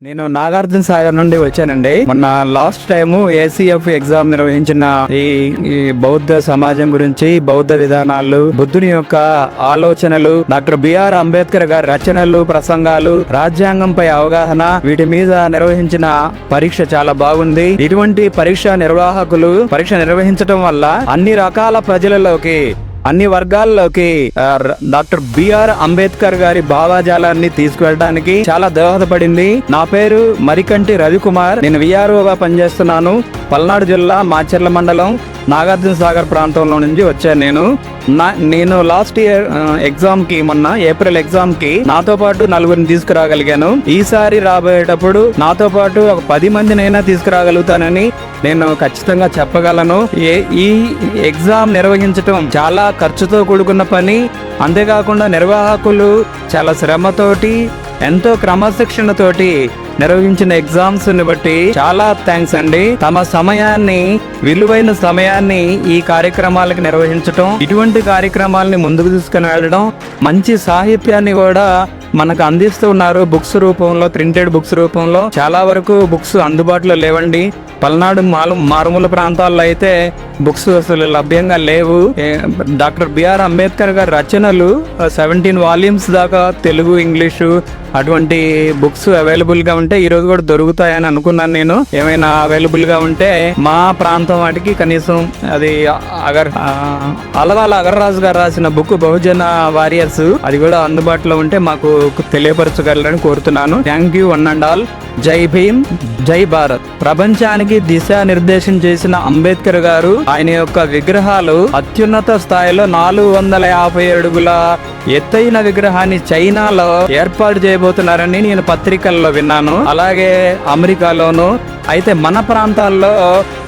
నేను నాగార్జున సాగర్ నుండి వచ్చానండి. మొన్న లాస్ట్ టైం ఏసీఎఫ్ ఎగ్జామ్ నిర్వహించిన ఈ బౌద్ధ సమాజం గురించి, బౌద్ధ విధానాలు, బుద్ధుని యొక్క ఆలోచనలు, డాక్టర్ బిఆర్ అంబేద్కర్ గారి రచనలు, ప్రసంగాలు, రాజ్యాంగంపై అవగాహన, వీటి మీద నిర్వహించిన పరీక్ష చాలా బాగుంది. ఇటువంటి పరీక్ష నిర్వాహకులు పరీక్ష నిర్వహించడం వల్ల అన్ని రకాల ప్రజలలోకి, అన్ని వర్గాల్లోకి డాక్టర్ బిఆర్ అంబేద్కర్ గారి భావాజాలాన్ని తీసుకువెళ్ళడానికి చాలా దోహదపడింది. నా పేరు మరికంటి రవికుమార్. నేను విఆర్ఓగా పనిచేస్తున్నాను. పల్నాడు జిల్లా మాచర్ల మండలం నాగార్జున సాగర్ ప్రాంతంలో నుంచి వచ్చాను. నేను లాస్ట్ ఇయర్ ఎగ్జామ్ కి, మొన్న ఏప్రిల్ ఎగ్జామ్ కి నాతో పాటు నలుగురిని తీసుకురాగలిగాను. ఈసారి రాబోయేటప్పుడు నాతో పాటు ఒక 10 మందినైనా తీసుకురాగలుగుతానని నేను ఖచ్చితంగా చెప్పగలను. ఈ ఎగ్జామ్ నిర్వహించటం చాలా ఖర్చుతో కూడుకున్న పని. అంతేకాకుండా నిర్వాహకులు చాలా శ్రమతోటి, ఎంతో క్రమశిక్షణతోటి నిర్వహించిన ఎగ్జామ్స్ ని బట్టి చాలా థ్యాంక్స్ అండి. తమ సమయాన్ని, విలువైన సమయాన్ని ఈ కార్యక్రమాలకు నిర్వహించటం, ఇటువంటి కార్యక్రమాలని ముందుకు తీసుకుని వెళ్ళడం, మంచి సాహిత్యాన్ని కూడా మనకు అందిస్తున్నారు. బుక్స్ రూపంలో, ప్రింటెడ్ బుక్స్ రూపంలో. చాలా వరకు బుక్స్ అందుబాటులో లేవండి. పల్నాడు మారుమూల ప్రాంతాల్లో అయితే బుక్స్ అసలు లభ్యంగా లేవు. డాక్టర్ బిఆర్ అంబేద్కర్ గారి రచనలు 17 వాల్యూమ్స్ దాకా తెలుగు, ఇంగ్లీషు అటువంటి బుక్స్ అవైలబుల్ గా ఉంటే ఈ రోజు కూడా దొరుకుతాయని అనుకున్నాను నేను. ఏమైనా అవైలబుల్ గా ఉంటే మా ప్రాంతం వాటికి కనీసం అది అలవాల అగర్రాజు గారు రాసిన బుక్ బహుజన వారియర్స్, అది కూడా అందుబాటులో ఉంటే మాకు తెలియపరచగలరని కోరుతున్నాను. Thank you one and all. జై భీమ్, జై భారత్. ప్రపంచానికి దిశానిర్దేశం చేసిన అంబేద్కర్ గారు, ఆయన యొక్క విగ్రహాలు అత్యున్నత స్థాయిలో 450 అడుగుల ఎత్తైన విగ్రహాన్ని చైనాలో ఏర్పాటు చేయబోతున్నారని నేను పత్రికల్లో విన్నాను. అలాగే అమెరికాలోను. అయితే మన ప్రాంతాల్లో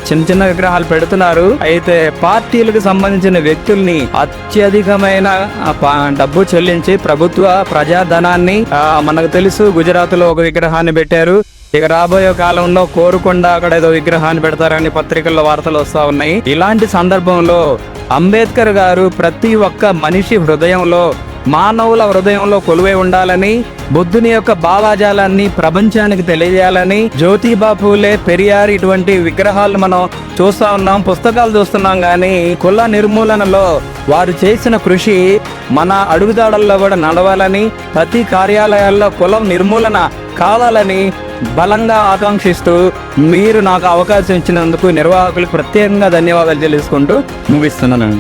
చిన్న చిన్న విగ్రహాలు పెడుతున్నారు. అయితే పార్టీలకు సంబంధించిన వ్యక్తుల్ని అత్యధికమైన డబ్బు చెల్లించి ప్రభుత్వ ప్రజాధనాన్ని, మనకు తెలుసు గుజరాత్ లో ఒక విగ్రహాన్ని పెట్టారు. ఇక రాబోయే కాలంలో కోరుకొండ అక్కడ ఏదో విగ్రహాన్ని పెడతారని పత్రికల్లో వార్తలు వస్తా ఉన్నాయి. ఇలాంటి సందర్భంలో అంబేద్కర్ గారు ప్రతి ఒక్క మనిషి హృదయంలో, మానవుల హృదయంలో కొలువై ఉండాలని, బుద్ధుని యొక్క భావాజాలాన్ని ప్రపంచానికి తెలియజేయాలని, జ్యోతిబా ఫూలే, పెరియార్ ఇటువంటి విగ్రహాలు మనం చూస్తా ఉన్నాం, పుస్తకాలు చూస్తున్నాం. కానీ కుల నిర్మూలనలో వారు చేసిన కృషి మన అడుగుదాడల్లో కూడా నడవాలని, ప్రతి కార్యాలయాల్లో కులం నిర్మూలన కావాలని బలంగా ఆకాంక్షిస్తూ, మీరు నాకు అవకాశం ఇచ్చినందుకు నిర్వాహకులకు ప్రత్యేకంగా ధన్యవాదాలు తెలుసుకుంటూ ముగిస్తున్నాను.